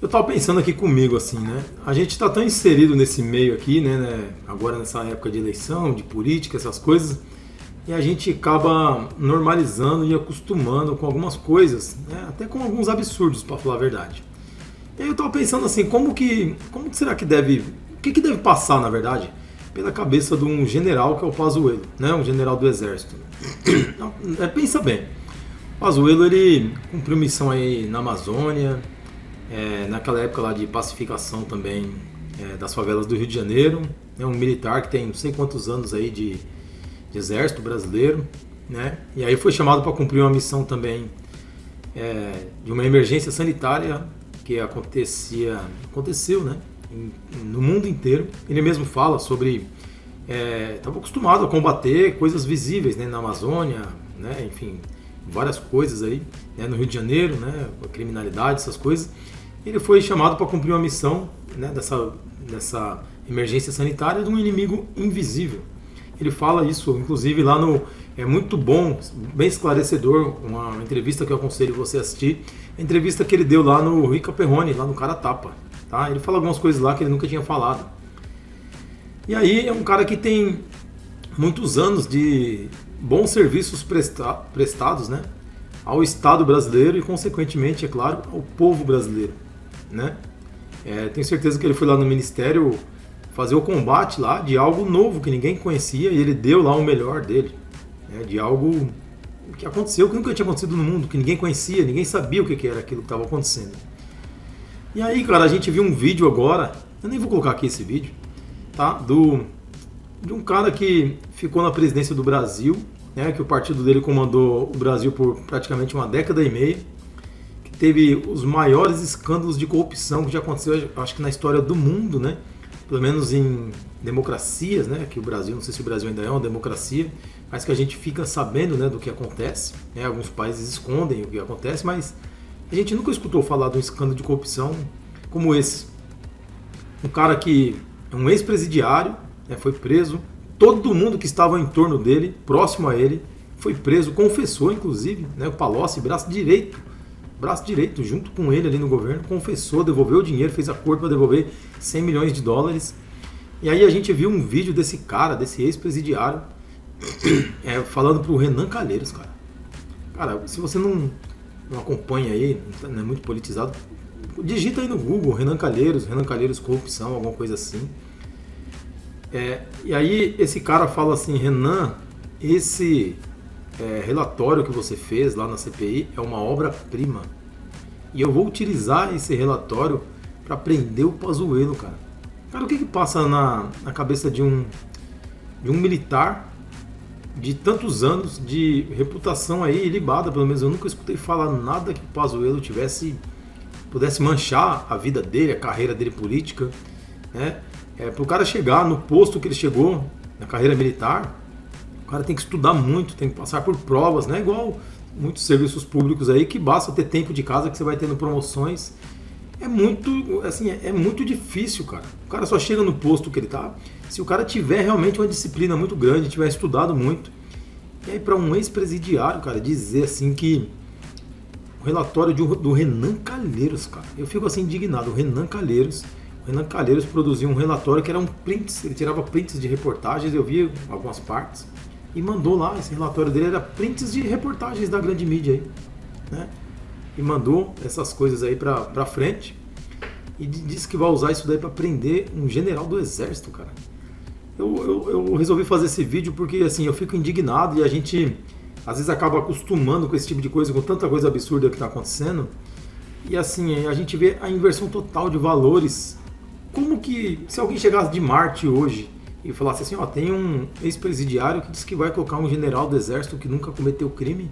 Eu tava pensando aqui comigo, assim, né? A gente tá tão inserido nesse meio aqui, né? Agora nessa época de eleição, de política, essas coisas, e a gente acaba normalizando e acostumando com algumas coisas, né? Até com alguns absurdos, para falar a verdade. E aí eu tava pensando assim, como que será que deve, o que deve passar, na verdade, pela cabeça de um general que é o Pazuello, né? Um general do exército. Pensa bem, o Pazuello, ele cumpriu missão aí na Amazônia, naquela época lá de pacificação também das favelas do Rio de Janeiro, é um militar que tem não sei quantos anos aí de exército brasileiro, né? E aí foi chamado para cumprir uma missão também de uma emergência sanitária que aconteceu, né? No mundo inteiro. Ele mesmo fala sobre estava acostumado a combater coisas visíveis, né, na Amazônia, né? Enfim, várias coisas aí, né, no Rio de Janeiro, né? A criminalidade, essas coisas. Ele foi chamado para cumprir uma missão, né, dessa emergência sanitária de um inimigo invisível. Ele fala isso, inclusive, lá no... É muito bom, bem esclarecedor, uma entrevista que eu aconselho você a assistir. A entrevista que ele deu lá no Rica Perrone, lá no Cara Tapa. Tá? Ele fala algumas coisas lá que ele nunca tinha falado. E aí é um cara que tem muitos anos de bons serviços prestados, né, ao Estado brasileiro e, consequentemente, é claro, ao povo brasileiro, né? Tenho certeza que ele foi lá no Ministério fazer o combate lá de algo novo que ninguém conhecia e ele deu lá o melhor dele, né? De algo que aconteceu, que nunca tinha acontecido no mundo, que ninguém conhecia, ninguém sabia o que era aquilo que estava acontecendo. E aí, cara, a gente viu um vídeo agora, eu nem vou colocar aqui esse vídeo, tá? De um cara que ficou na presidência do Brasil, né? Que o partido dele comandou o Brasil por praticamente uma década e meia, que teve os maiores escândalos de corrupção que já aconteceu, acho que na história do mundo, né? Pelo menos em democracias, né? Que o Brasil, não sei se o Brasil ainda é uma democracia, mas que a gente fica sabendo, né, do que acontece, né? Alguns países escondem o que acontece, mas a gente nunca escutou falar de um escândalo de corrupção como esse. Um cara que é um ex-presidiário, né, foi preso, todo mundo que estava em torno dele, próximo a ele, foi preso, confessou inclusive, né, o Palocci, braço direito, junto com ele ali no governo, confessou, devolveu o dinheiro, fez acordo para devolver 100 milhões de dólares. E aí a gente viu um vídeo desse cara, desse ex-presidiário, falando pro Renan Calheiros, cara. Cara, se você não acompanha aí, não é muito politizado, digita aí no Google Renan Calheiros corrupção, alguma coisa assim. E aí esse cara fala assim: Renan, esse relatório que você fez lá na CPI é uma obra-prima. E eu vou utilizar esse relatório para prender o Pazuello, cara. Cara, o que passa na cabeça de um militar de tantos anos de reputação aí ilibada? Pelo menos eu nunca escutei falar nada que o Pazuello pudesse manchar a vida dele, a carreira dele política, né? Para o cara chegar no posto que ele chegou na carreira militar, o cara tem que estudar muito, tem que passar por provas, né? Igual muitos serviços públicos aí, que basta ter tempo de casa que você vai tendo promoções. É muito difícil, cara. O cara só chega no posto que ele tá se o cara tiver realmente uma disciplina muito grande, tiver estudado muito. E aí, para um ex-presidiário, cara, dizer assim que o relatório do Renan Calheiros, cara, eu fico assim indignado. O Renan Calheiros produziu um relatório que eram prints, ele tirava prints de reportagens, eu vi algumas partes, e mandou lá. Esse relatório dele era prints de reportagens da grande mídia aí, né? E mandou essas coisas aí pra frente e disse que vai usar isso daí pra prender um general do exército, cara. Eu resolvi fazer esse vídeo porque assim, eu fico indignado e a gente às vezes acaba acostumando com esse tipo de coisa, com tanta coisa absurda que tá acontecendo, e assim, a gente vê a inversão total de valores. Como que, se alguém chegasse de Marte hoje e falasse assim, ó, tem um ex-presidiário que diz que vai colocar um general do exército que nunca cometeu crime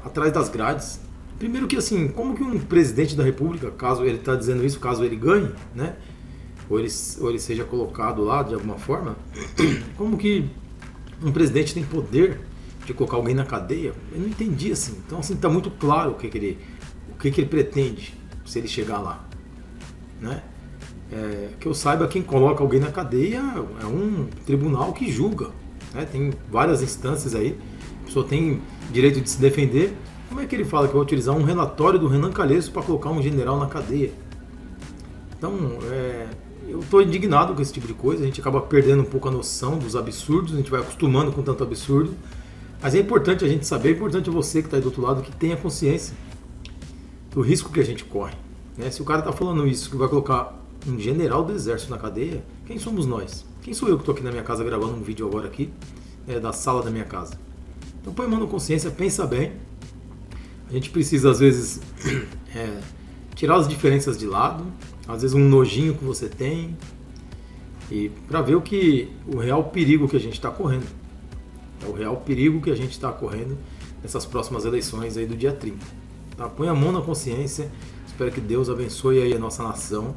atrás das grades. Primeiro que assim, como que um presidente da república, caso ele está dizendo isso, caso ele ganhe, né, ou ele seja colocado lá de alguma forma, como que um presidente tem poder de colocar alguém na cadeia? Eu não entendi assim. Então assim, está muito claro o que ele pretende se ele chegar lá, né? Que eu saiba, quem coloca alguém na cadeia é um tribunal que julga, né? Tem várias instâncias aí, a pessoa tem direito de se defender, Como é que ele fala que vai utilizar um relatório do Renan Calheiros para colocar um general na cadeia? Então, eu estou indignado com esse tipo de coisa, a gente acaba perdendo um pouco a noção dos absurdos, a gente vai acostumando com tanto absurdo, mas é importante a gente saber, é importante você que está aí do outro lado que tenha consciência do risco que a gente corre. Né? Se o cara está falando isso, que vai colocar um general do exército na cadeia, quem somos nós? Quem sou eu que estou aqui na minha casa gravando um vídeo agora aqui, da sala da minha casa? Então põe a mão na consciência, pensa bem. A gente precisa às vezes tirar as diferenças de lado, às vezes um nojinho que você tem, e para ver o real perigo que a gente está correndo. É o real perigo que a gente está correndo nessas próximas eleições aí do dia 30. Tá? Põe a mão na consciência, espero que Deus abençoe aí a nossa nação,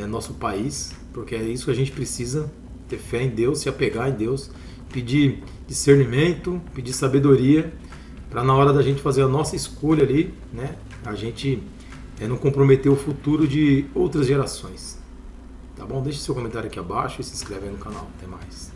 nosso país, porque é isso que a gente precisa, ter fé em Deus, se apegar em Deus, pedir discernimento, pedir sabedoria, para na hora da gente fazer a nossa escolha ali, né, a gente não comprometer o futuro de outras gerações. Tá bom? Deixe seu comentário aqui abaixo e se inscreve aí no canal. Até mais.